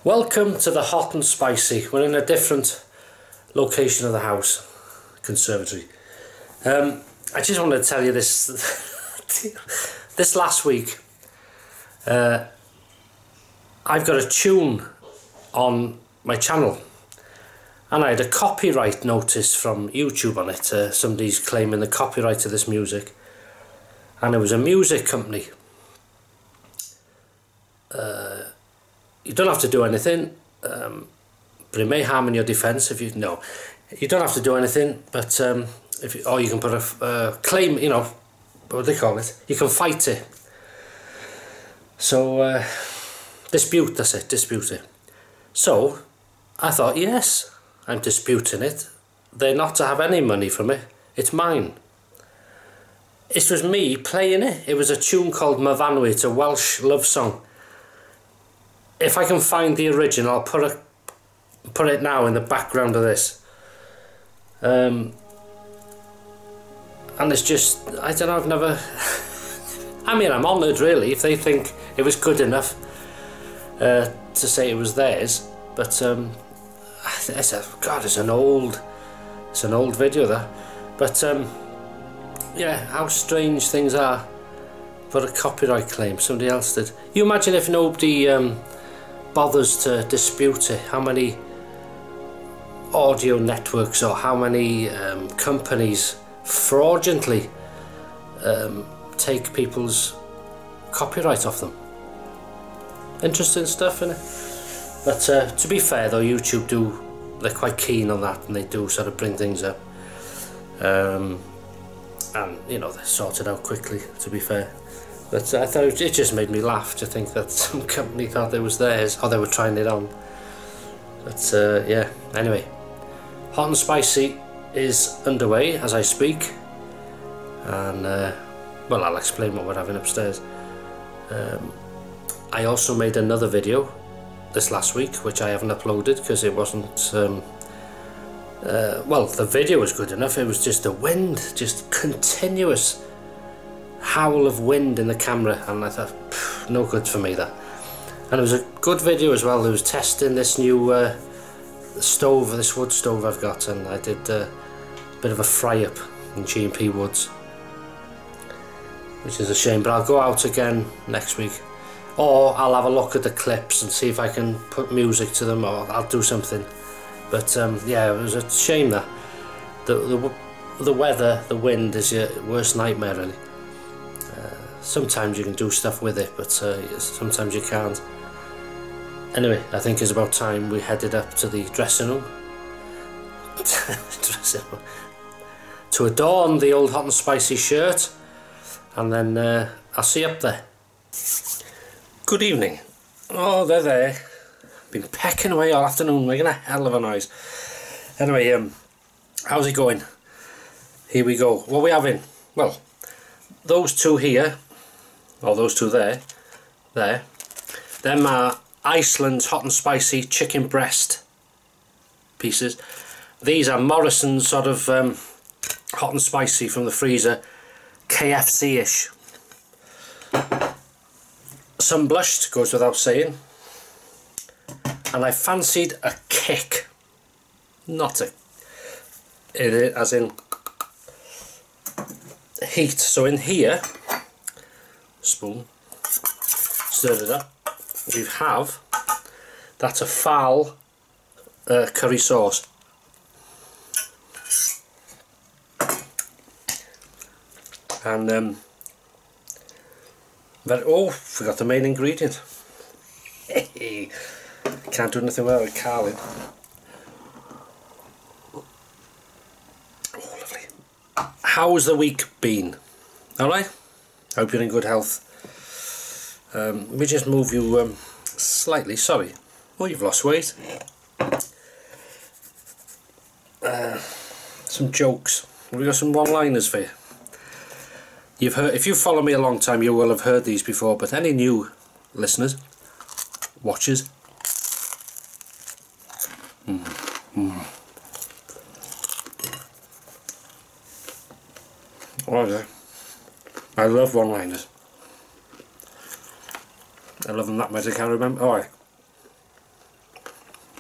Welcome to the Hot and Spicy. We're in a different location of the house, conservatory. I just wanted to tell you this. This last week, I've got a tune on my channel, and I had a copyright notice from YouTube on it. Somebody's claiming the copyright to this music, and it was a music company. You don't have to do anything, but it may harm in your defence if you know. You don't have to do anything, but or you can put a claim. You know, what do they call it? You can fight it. So dispute. That's it. Dispute it. So I thought, yes, I'm disputing it. They're not to have any money from it. It's mine. It was me playing it. It was a tune called Myfanwy. It's a Welsh love song. If I can find the original, I'll put it now in the background of this. And it's just, I don't know, I've never... I mean, I'm honoured really if they think it was good enough to say it was theirs. But it's an old video there. But yeah, how strange things are. But a copyright claim, somebody else did. You imagine if nobody bothers to dispute it, how many audio networks or how many companies fraudulently take people's copyright off them. Interesting stuff, innit? But to be fair though, YouTube they're quite keen on that, and they do sort of bring things up, and you know, they sort it out quickly, to be fair. But I thought it just made me laugh to think that some company thought it was theirs, or they were trying it on. But yeah, anyway, Hot and Spicy is underway as I speak, and well, I'll explain what we're having upstairs. I also made another video this last week, which I haven't uploaded because it wasn't well, the video was good enough. It was just the wind, just continuous howl of wind in the camera, and I thought, no good for me that. And it was a good video as well. It was testing this new stove, this wood stove I've got, and I did a bit of a fry up in G&P Woods, which is a shame, but I'll go out again next week, or I'll have a look at the clips and see if I can put music to them, or I'll do something. But yeah, it was a shame that the weather, the wind is your worst nightmare really. Sometimes you can do stuff with it, but sometimes you can't. Anyway, I think it's about time we headed up to the dressing room to adorn the old Hot and Spicy shirt, and then I'll see you up there. Good evening. Oh, they're there. Been pecking away all afternoon, making a hell of a noise. Anyway, how's it going? Here we go. What are we having? Well, those two here, or those two there, them are Iceland's Hot and Spicy chicken breast pieces. These are Morrison's sort of Hot and Spicy from the freezer, KFC-ish. Some blushed, goes without saying. And I fancied a kick, not a, as in heat. So in here, spoon, stirred it up, we have, that's a fowl curry sauce. And oh, forgot the main ingredient. Can't do nothing without it, Carlin. Oh, lovely. How's the week been? Alright? Hope you're in good health. Let me just move you slightly. Sorry. Oh, you've lost weight. Some jokes. We've got some one-liners for you. You've heard, if you follow me a long time, you will have heard these before, but any new listeners, watchers, oh yeah, I love one-liners. I love them that much I can't remember. Alright.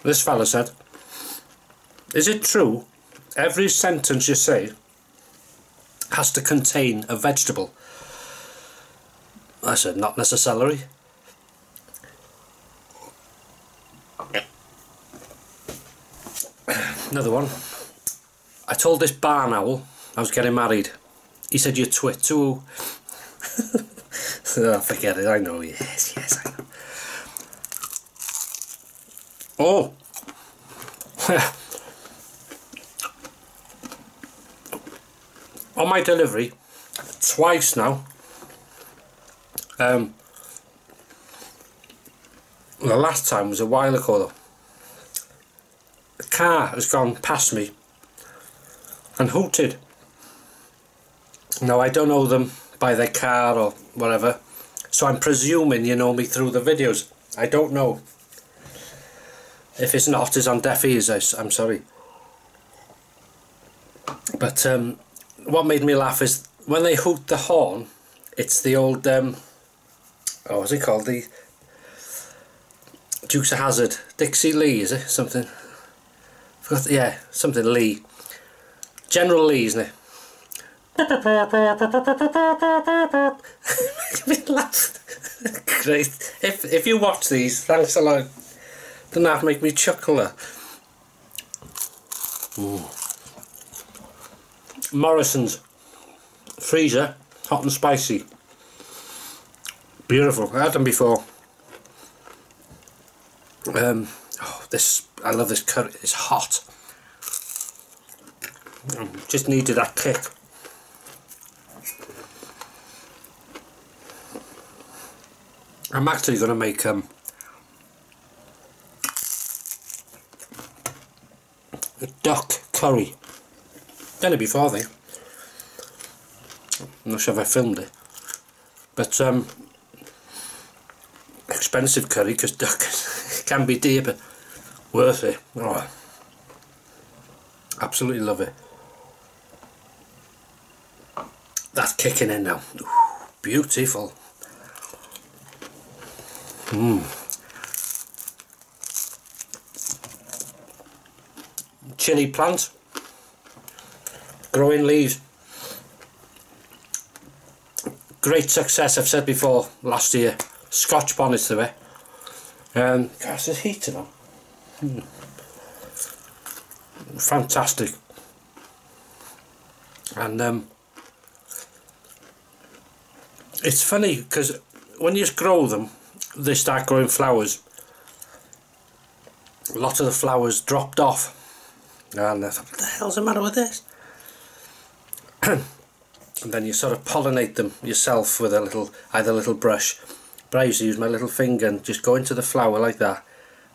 This fella said, "Is it true every sentence you say has to contain a vegetable?" I said, "Not necessarily." Another one. "I told this barn owl I was getting married. He said, you twit too." Oh, forget it, I know, yes, I know. Oh! On my delivery, twice now, the last time was a while ago though, a car has gone past me and hooted. Now I don't know them by their car or whatever, so I'm presuming you know me through the videos. I don't know. If it's not, it's on deaf ears, I'm sorry. But what made me laugh is when they hoot the horn, it's the old, what's it called? The Dukes of Hazzard. Dixie Lee, is it? Something. Forgot, yeah, something Lee. General Lee, isn't it? Great. If you watch these, thanks a lot. Doesn't that make me chuckle there? Morrison's freezer, hot and spicy. Beautiful. I had them before. This, I love this curry. It's hot. Just needed that kick. I'm actually going to make a duck curry. Done it before, I think. I'm not sure if I filmed it, but expensive curry because duck can be dear, but worth it. Oh, absolutely love it. That's kicking in now. Ooh, beautiful. Chilli plant, growing leaves. Great success, I've said before, last year. Scotch bonnets to it. Gosh, there's heat in them. Fantastic. And it's funny because when you grow them, they start growing flowers. A lot of the flowers dropped off. And I thought, what the hell's the matter with this? And then you sort of pollinate them yourself with a little, either a little brush. But I used to use my little finger and just go into the flower like that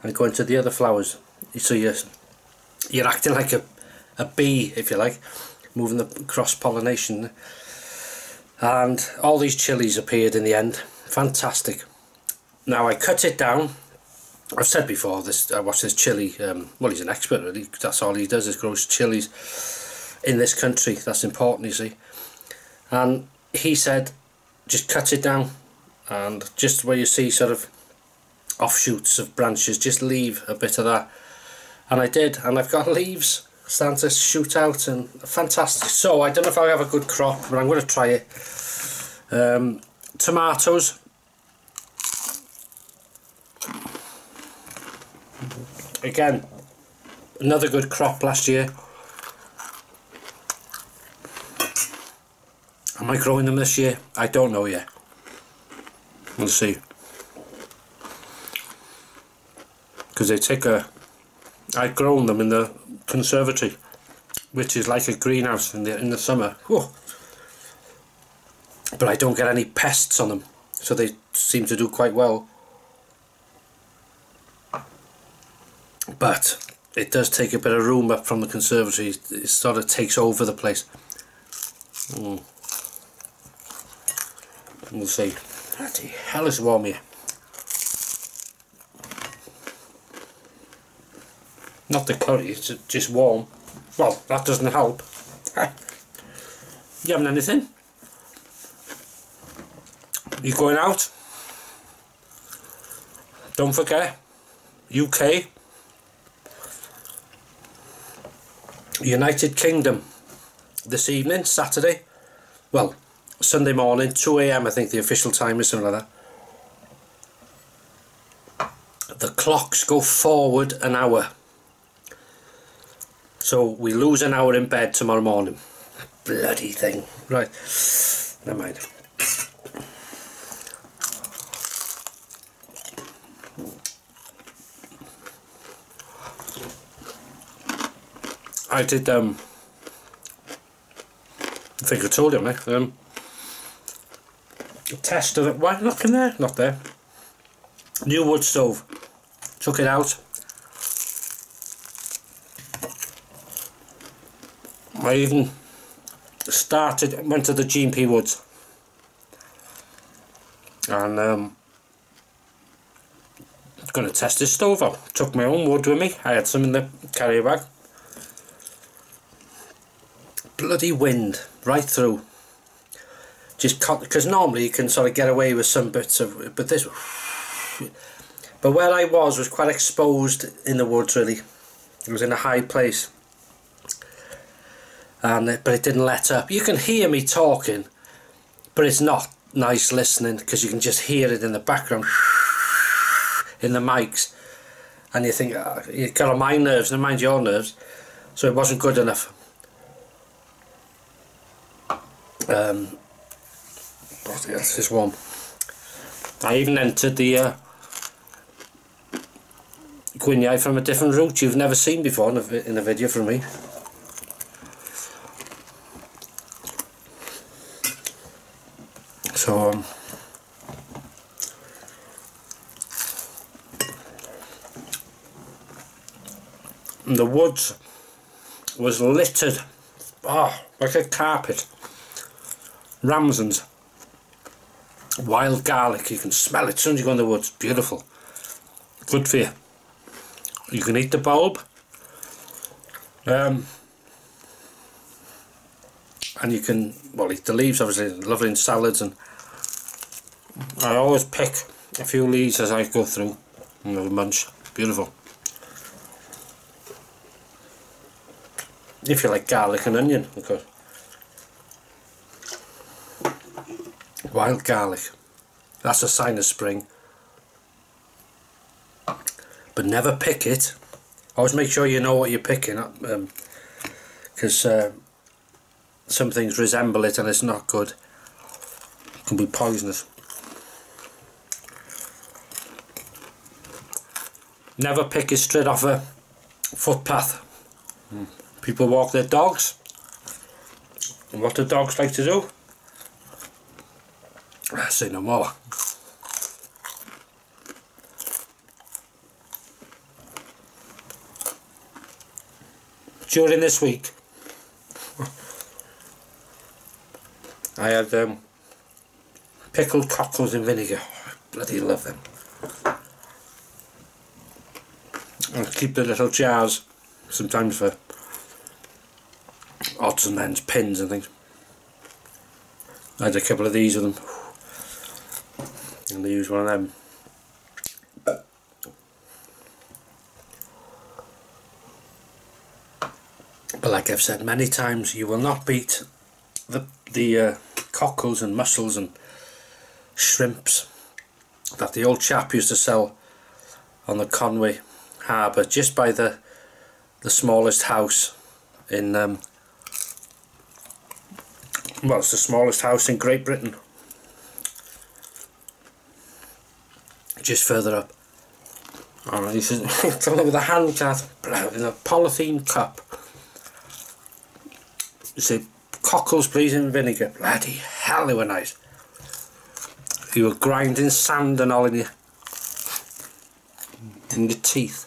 and go into the other flowers. So you're acting like a bee, if you like, moving the cross-pollination. And all these chilies appeared in the end. Fantastic. Now I cut it down. I've said before, I watched this chili, well, he's an expert really, that's all he does is grows chilies in this country. That's important, you see. And he said, just cut it down, and just where you see sort of offshoots of branches, just leave a bit of that. And I did, and I've got leaves starting to shoot out, and fantastic. So I don't know if I'll have a good crop, but I'm going to try it. Tomatoes. Again, another good crop last year. Am I growing them this year? I don't know yet. We'll see. Because they take I've grown them in the conservatory, which is like a greenhouse in the summer. Whoa. But I don't get any pests on them, so they seem to do quite well. But it does take a bit of room up from the conservatory. It sort of takes over the place. We'll see. What the hell is warm here? Not the curry, it's just warm. Well, that doesn't help. You having anything? You going out? Don't forget, UK, United Kingdom this evening, Saturday. Well, Sunday morning, 2 AM I think the official time is, something like that. The clocks go forward an hour. So we lose an hour in bed tomorrow morning. Bloody thing. Right, never mind. I did, I think I told you, mate, test of it. Why, look in there, not there. New wood stove. Took it out. I even went to the G&P Woods and going to test this stove out. Took my own wood with me. I had some in the carrier bag. Bloody wind right through. Just because normally you can sort of get away with some bits of, but where I was quite exposed in the woods really. It was in a high place. But it didn't let up. You can hear me talking, but it's not nice listening because you can just hear it in the background in the mics, and you think you got on my nerves, never mind your nerves. So it wasn't good enough. This is one. I even entered the Gwyniad from a different route you've never seen before in a video from me. So the woods was littered, like a carpet. Ramsons, wild garlic, you can smell it as soon as you go in the woods. Beautiful, good for you. You can eat the bulb, and you can, well, eat the leaves, obviously, lovely in salads. And I always pick a few leaves as I go through and have a munch. Beautiful. If you like garlic and onion, of course. Wild garlic, that's a sign of spring. But never pick it. Always make sure you know what you're picking up, because some things resemble it and it's not good. It can be poisonous. Never pick it straight off a footpath. People walk their dogs, and what do dogs like to do? I say no more. During this week I had pickled cockles in vinegar. Bloody love them. I keep the little jars sometimes for odds and ends, pins and things. I had a couple of these with them, and they use one of them. But like I've said many times, you will not beat the cockles and mussels and shrimps that the old chap used to sell on the Conway Harbour, just by the smallest house in well, it's the smallest house in Great Britain, just further up. Alright, he says, with a hand cloth in a polythene cup. You say, cockles please in vinegar. Bloody hell, they were nice. You were grinding sand and all in your teeth.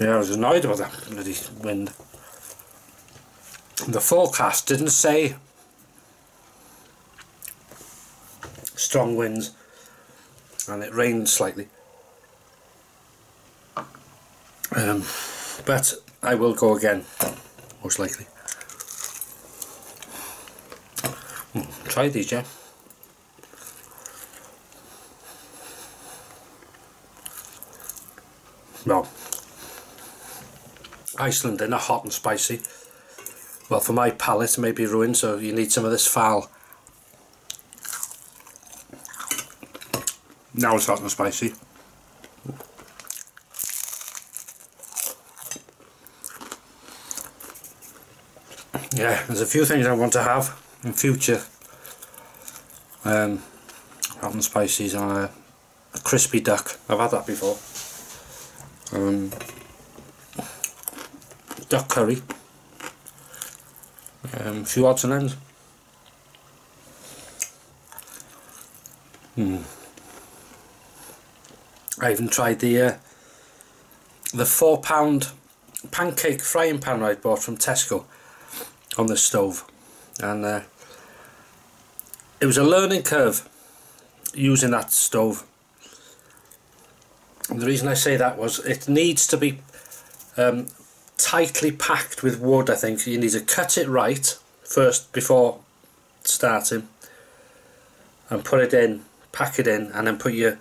Yeah, I was annoyed about that bloody wind. The forecast didn't say strong winds, and it rained slightly. But I will go again, most likely. Try these, yeah. well, Iceland dinner, hot and spicy. Well, for my palate, it may be ruined, so you need some of this fowl. Now it's hot and spicy. Yeah, there's a few things I want to have in future. Hot and spicy's on a crispy duck. I've had that before. Duck curry. A few odds and ends. I even tried the £4 pancake frying pan I bought from Tesco on the stove, and it was a learning curve using that stove. And the reason I say that was it needs to be tightly packed with wood. I think you need to cut it right first before starting and put it in, pack it in, and then put your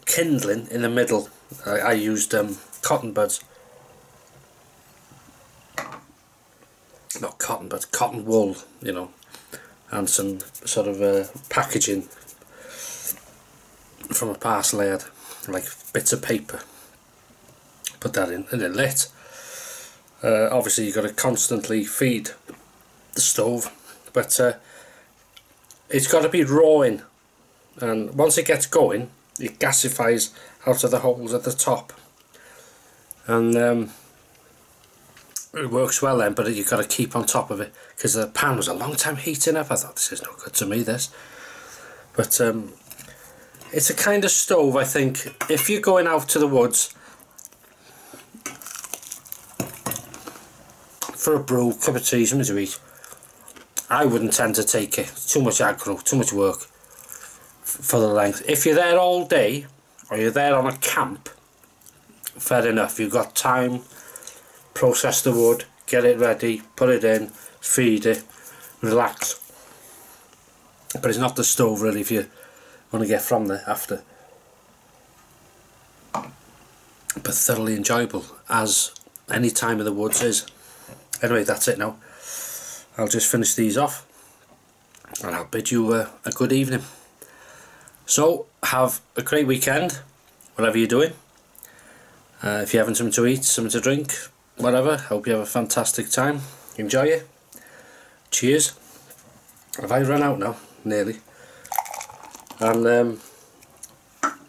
kindling in the middle. I used cotton buds, not cotton but cotton wool, you know, and some sort of packaging from a parcel I had, like bits of paper. Put that in and it lit. Obviously you've got to constantly feed the stove, but it's got to be rawing, and once it gets going it gasifies out of the holes at the top, and it works well then, but you've got to keep on top of it because the pan was a long time heating up. I thought, this is no good to me, this. But it's a kind of stove, I think, if you're going out to the woods for a brew, cup of tea, something to eat, I wouldn't tend to take it. It's too much aggro, too much work for the length. If you're there all day, or you're there on a camp, fair enough, you've got time, process the wood, get it ready, put it in, feed it, relax. But it's not the stove really if you want to get from there after. But thoroughly enjoyable, as any time in the woods is. Anyway, that's it now. I'll just finish these off and I'll bid you a good evening. So, have a great weekend, whatever you're doing. If you're having something to eat, something to drink, whatever, hope you have a fantastic time. Enjoy it. Cheers. Have I run out now? Nearly. And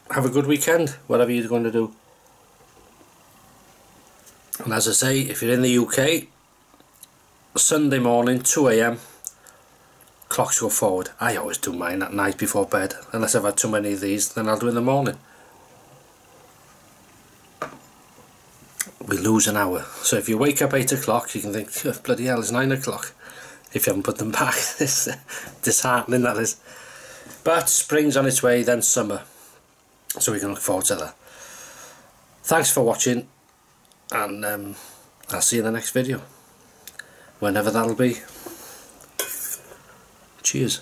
have a good weekend, whatever you're going to do. And as I say, if you're in the UK, Sunday morning, 2 AM, clocks go forward. I always do mine at night before bed, unless I've had too many of these, then I'll do it in the morning. We lose an hour, so if you wake up 8 o'clock you can think, oh, bloody hell, it's 9 o'clock if you haven't put them back. It's disheartening, that is. But spring's on its way, then summer, so we can look forward to that. Thanks for watching, and I'll see you in the next video, whenever that'll be. Cheers.